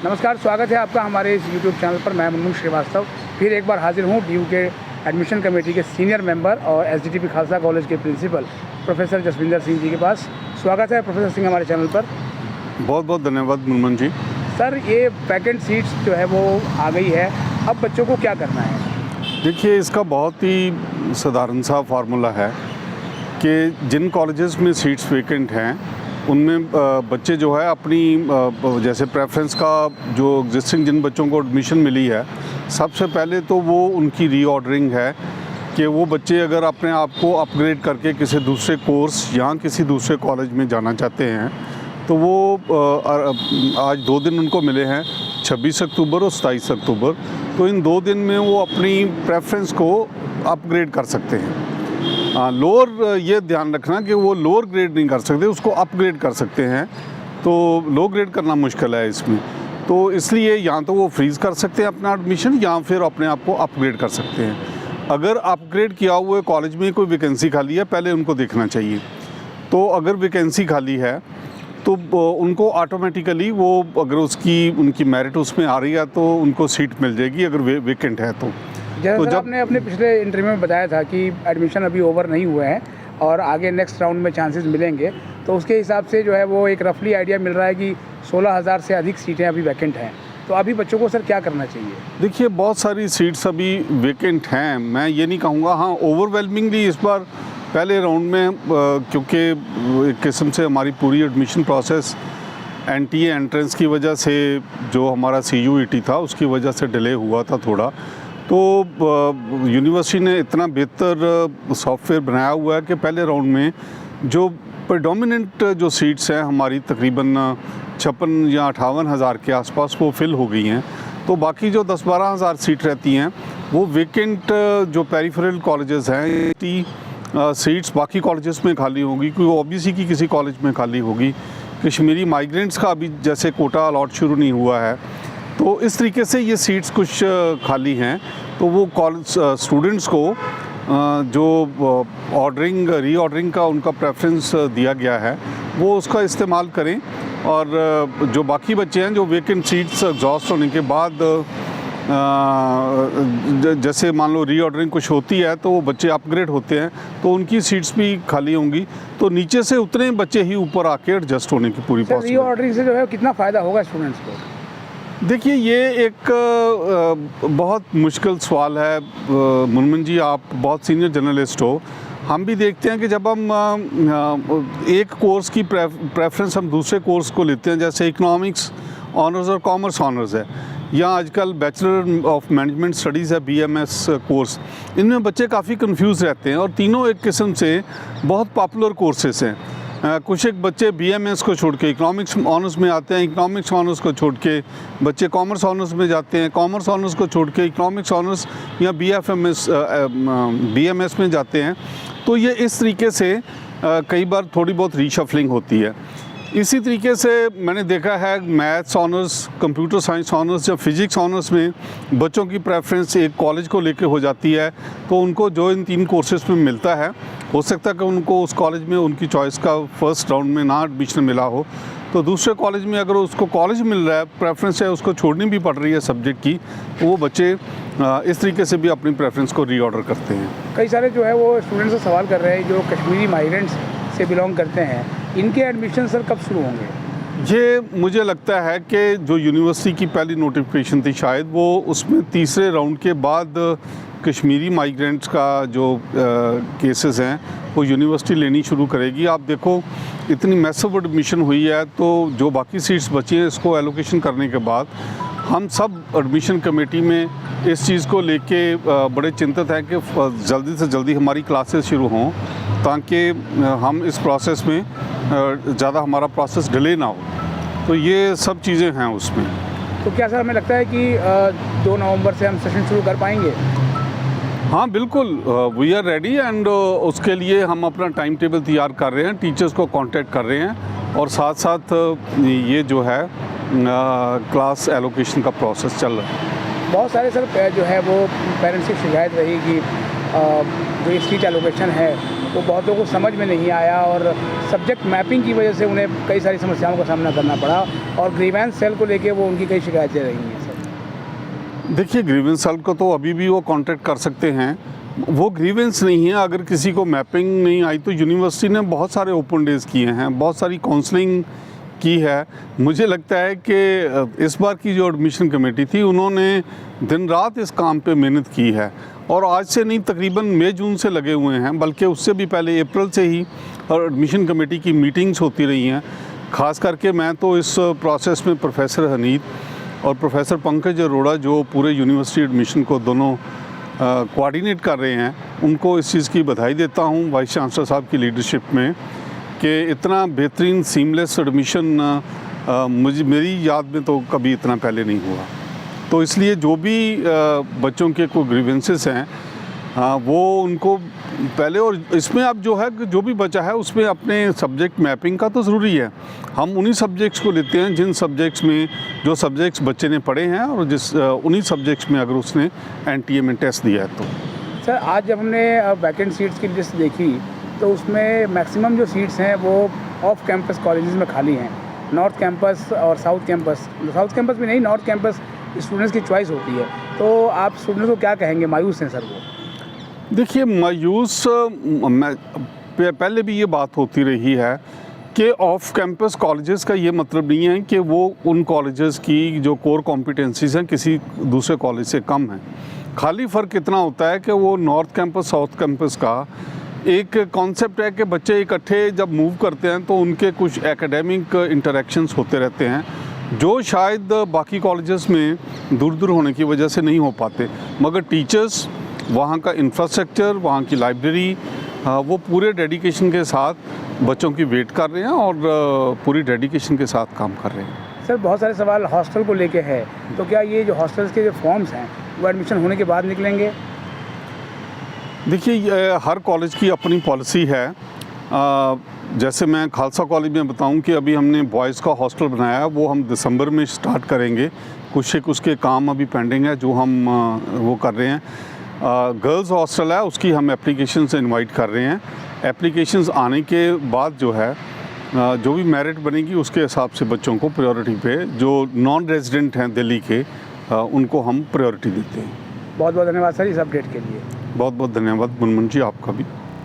नमस्कार, स्वागत है आपका हमारे इस यूट्यूब चैनल पर। मैं मुनमुन श्रीवास्तव फिर एक बार हाजिर हूँ DU के एडमिशन कमेटी के सीनियर मेंबर और SDTP खालसा कॉलेज के प्रिंसिपल प्रोफेसर जसविंदर सिंह जी के पास। स्वागत है प्रोफेसर सिंह हमारे चैनल पर। बहुत बहुत धन्यवाद मुनमुन जी। सर, ये वैकेंट सीट्स जो है वो आ गई है, अब बच्चों को क्या करना है? देखिए, इसका बहुत ही साधारण सा फार्मूला है कि जिन कॉलेजेस में सीट्स वैकेंट हैं उनमें बच्चे जो है अपनी जैसे प्रेफरेंस का जो एग्जिस्टिंग जिन बच्चों को एडमिशन मिली है, सबसे पहले तो वो उनकी रीऑर्डरिंग है कि वो बच्चे अगर अपने आप को अपग्रेड करके किसी दूसरे कोर्स या किसी दूसरे कॉलेज में जाना चाहते हैं तो वो आज 2 दिन उनको मिले हैं, 26 अक्टूबर और 27 अक्टूबर। तो इन 2 दिन में वो अपनी प्रेफरेंस को अपग्रेड कर सकते हैं। लोअर ये ध्यान रखना कि वो लोअर ग्रेड नहीं कर सकते, उसको अपग्रेड कर सकते हैं। तो लो ग्रेड करना मुश्किल है इसमें, तो इसलिए या तो वो फ्रीज़ कर सकते हैं अपना एडमिशन या फिर अपने आप को अपग्रेड कर सकते हैं। अगर अपग्रेड किया हुए कॉलेज में कोई वैकेंसी खाली है, पहले उनको देखना चाहिए। तो अगर वैकेंसी खाली है तो उनको ऑटोमेटिकली वो अगर उनकी मेरिट उसमें आ रही है तो उनको सीट मिल जाएगी अगर वैकेंट है तो। जब आपने अपने पिछले इंटरव्यू में बताया था कि एडमिशन अभी ओवर नहीं हुए हैं और आगे नेक्स्ट राउंड में चांसेस मिलेंगे, तो उसके हिसाब से जो है वो एक रफली आइडिया मिल रहा है कि 16,000 से अधिक सीटें अभी वैकेंट हैं। तो अभी बच्चों को सर क्या करना चाहिए? देखिए, बहुत सारी सीट्स अभी वैकेंट हैं, मैं ये नहीं कहूँगा। हाँ, ओवरवेलमिंगली इस बार पहले राउंड में क्योंकि एक किस्म से हमारी पूरी एडमिशन प्रोसेस NTA एंट्रेंस की वजह से जो हमारा CUET था उसकी वजह से डिले हुआ था थोड़ा। तो यूनिवर्सिटी ने इतना बेहतर सॉफ्टवेयर बनाया हुआ है कि पहले राउंड में जो प्रेडोमिनेंट जो सीट्स हैं हमारी तकरीबन 56 या 58 हज़ार के आसपास वो फिल हो गई हैं। तो बाकी जो 10-12 हज़ार सीट रहती हैं वो वैकेंट जो पेरिफेरल कॉलेजेस हैं सीट्स बाकी कॉलेजेस में खाली होंगी, कोई OBC की किसी कॉलेज में खाली होगी। कश्मीरी माइग्रेंट्स का अभी जैसे कोटा अलॉट शुरू नहीं हुआ है, तो इस तरीके से ये सीट्स कुछ खाली हैं। तो वो कॉलेज स्टूडेंट्स को जो रीऑर्डरिंग का उनका प्रेफरेंस दिया गया है वो उसका इस्तेमाल करें। और जो बाकी बच्चे हैं जो वैकेंट सीट्स एग्जॉस्ट होने के बाद जैसे मान लो रीऑर्डरिंग कुछ होती है तो वो बच्चे अपग्रेड होते हैं तो उनकी सीट्स भी खाली होंगी। तो नीचे से उतने बच्चे ही ऊपर आके एडजस्ट होने की पूरी पॉसिबिलिटी। रीऑर्डरिंग से जो है कितना फ़ायदा होगा स्टूडेंट्स को? देखिए, ये एक बहुत मुश्किल सवाल है मुनमुन जी। आप बहुत सीनियर जर्नलिस्ट हो। हम भी देखते हैं कि जब हम एक कोर्स की प्रेफरेंस हम दूसरे कोर्स को लेते हैं, जैसे इकोनॉमिक्स ऑनर्स और कॉमर्स ऑनर्स है, या आजकल बैचलर ऑफ मैनेजमेंट स्टडीज़ है BMS कोर्स, इनमें बच्चे काफ़ी कंफ्यूज रहते हैं और तीनों एक किस्म से बहुत पॉपुलर कोर्सेस हैं। कुछ एक बच्चे BMS को छोड़ के इकोनॉमिक्स ऑनर्स में आते हैं, इकोनॉमिक्स ऑनर्स को छोड़ के बच्चे कॉमर्स ऑनर्स में जाते हैं, कॉमर्स ऑनर्स को छोड़ के इकोनॉमिक्स ऑनर्स या BMS में जाते हैं। तो ये इस तरीके से कई बार थोड़ी बहुत रीशफलिंग होती है। इसी तरीके से मैंने देखा है maths honours, computer science honours या फिज़िक्स ऑनर्स में बच्चों की प्रेफरेंस एक कॉलेज को लेके हो जाती है। तो उनको जो इन 3 कोर्सेज में मिलता है, हो सकता है कि उनको उस कॉलेज में उनकी चॉइस का फर्स्ट राउंड में ना एडमिशन मिला हो, तो दूसरे कॉलेज में अगर उसको कॉलेज मिल रहा है, प्रेफरेंस है उसको छोड़नी भी पड़ रही है सब्जेक्ट की, तो वो बच्चे इस तरीके से भी अपनी प्रेफरेंस को रीऑर्डर करते हैं। कई सारे जो है वो स्टूडेंट्स से सवाल कर रहे हैं जो कश्मीरी माइग्रेंट्स से बिलोंग करते हैं, इनके एडमिशन सर कब शुरू होंगे? ये मुझे लगता है कि जो यूनिवर्सिटी की पहली नोटिफिकेशन थी शायद वो उसमें तीसरे राउंड के बाद कश्मीरी माइग्रेंट्स का जो केसेस हैं वो यूनिवर्सिटी लेनी शुरू करेगी। आप देखो, इतनी मैसिव एडमिशन हुई है, तो जो बाकी सीट्स बची हैं इसको एलोकेशन करने के बाद हम सब एडमिशन कमेटी में इस चीज़ को लेके बड़े चिंतित हैं कि जल्दी से जल्दी हमारी क्लासेस शुरू हों ताकि हम इस प्रोसेस में ज़्यादा हमारा प्रोसेस डिले ना हो। तो ये सब चीज़ें हैं उसमें। तो क्या सर हमें लगता है कि 2 नवंबर से हम सेशन शुरू कर पाएंगे? हाँ बिल्कुल, वी आर रेडी एंड उसके लिए हम अपना टाइम टेबल तैयार कर रहे हैं, टीचर्स को कांटेक्ट कर रहे हैं और साथ साथ ये जो है क्लास एलोकेशन का प्रोसेस चल रहा है। बहुत सारे सर जो है वो पेरेंट्स की शिकायत रही कि जो ये सीट एलोकेशन है वो बहुतों को समझ में नहीं आया और सब्जेक्ट मैपिंग की वजह से उन्हें कई सारी समस्याओं का सामना करना पड़ा और ग्रीवेंस सेल को लेके वो उनकी कई शिकायतें रही हैं सर। देखिए, ग्रीवेंस सेल को तो अभी भी वो कांटेक्ट कर सकते हैं, वो ग्रीवेंस नहीं है। अगर किसी को मैपिंग नहीं आई तो यूनिवर्सिटी ने बहुत सारे ओपन डेज किए हैं, बहुत सारी काउंसलिंग की है। मुझे लगता है कि इस बार की जो एडमिशन कमेटी थी उन्होंने दिन रात इस काम पे मेहनत की है और आज से नहीं, तकरीबन मई जून से लगे हुए हैं, बल्कि उससे भी पहले अप्रैल से ही और एडमिशन कमेटी की मीटिंग्स होती रही हैं। ख़ास करके मैं तो इस प्रोसेस में प्रोफेसर हनीद और प्रोफेसर पंकज अरोड़ा जो पूरे यूनिवर्सिटी एडमिशन को दोनों कोऑर्डिनेट कर रहे हैं, उनको इस चीज़ की बधाई देता हूँ वाइस चांसलर साहब की लीडरशिप में कि इतना बेहतरीन सीमलेस एडमिशन मेरी याद में तो कभी इतना पहले नहीं हुआ। तो इसलिए जो भी बच्चों के कोई ग्रीवेंसेस हैं वो उनको पहले, और इसमें अब जो है जो भी बचा है उसमें अपने सब्जेक्ट मैपिंग का तो ज़रूरी है। हम उन्हीं सब्जेक्ट्स को लेते हैं जिन सब्जेक्ट्स में जो सब्जेक्ट्स बच्चे ने पढ़े हैं और उन्हीं सब्जेक्ट्स में अगर उसने एनटीए में टेस्ट दिया है तो। सर, आज जब हमने वैकेंट सीट्स की लिस्ट देखी तो उसमें मैक्सिमम जो सीट्स हैं वो ऑफ कैंपस कॉलेजेस में खाली हैं। नॉर्थ कैंपस और साउथ कैंपस भी नहीं, नॉर्थ कैंपस स्टूडेंट्स की चॉइस होती है। तो आप स्टूडेंट्स को क्या कहेंगे? मायूस हैं सर वो? देखिए, मायूस पहले भी ये बात होती रही है कि ऑफ कैंपस कॉलेजेस का ये मतलब नहीं है कि वो उन कॉलेजेस की जो कोर कॉम्पिटेंसीज हैं किसी दूसरे कॉलेज से कम हैं। खाली फ़र्क इतना होता है कि वो नॉर्थ कैंपस साउथ कैंपस का एक कॉन्सेप्ट है कि बच्चे इकट्ठे जब मूव करते हैं तो उनके कुछ एकेडमिक इंटरेक्शंस होते रहते हैं जो शायद बाकी कॉलेजेस में दूर दूर होने की वजह से नहीं हो पाते। मगर टीचर्स, वहाँ का इंफ्रास्ट्रक्चर, वहाँ की लाइब्रेरी, वो पूरे डेडिकेशन के साथ बच्चों की वेट कर रहे हैं और पूरी डेडिकेशन के साथ काम कर रहे हैं। सर, बहुत सारे सवाल हॉस्टल को लेके है, तो क्या ये जो हॉस्टल्स के जो फॉर्म्स हैं वो एडमिशन होने के बाद निकलेंगे? देखिए, हर कॉलेज की अपनी पॉलिसी है। जैसे मैं खालसा कॉलेज में बताऊं कि अभी हमने बॉयज़ का हॉस्टल बनाया है, वो हम दिसंबर में स्टार्ट करेंगे। कुछ उसके काम अभी पेंडिंग है जो हम वो कर रहे हैं। गर्ल्स हॉस्टल है, उसकी हम एप्लीकेशन से इनवाइट कर रहे हैं। एप्लीकेशंस आने के बाद जो है जो भी मेरिट बनेगी उसके हिसाब से बच्चों को प्रायोरिटी पे, जो नॉन रेजिडेंट हैं दिल्ली के, उनको हम प्रायोरिटी देते हैं। बहुत बहुत धन्यवाद सर इस अपडेट के लिए। बहुत बहुत धन्यवाद मुनमुन जी, आपका भी।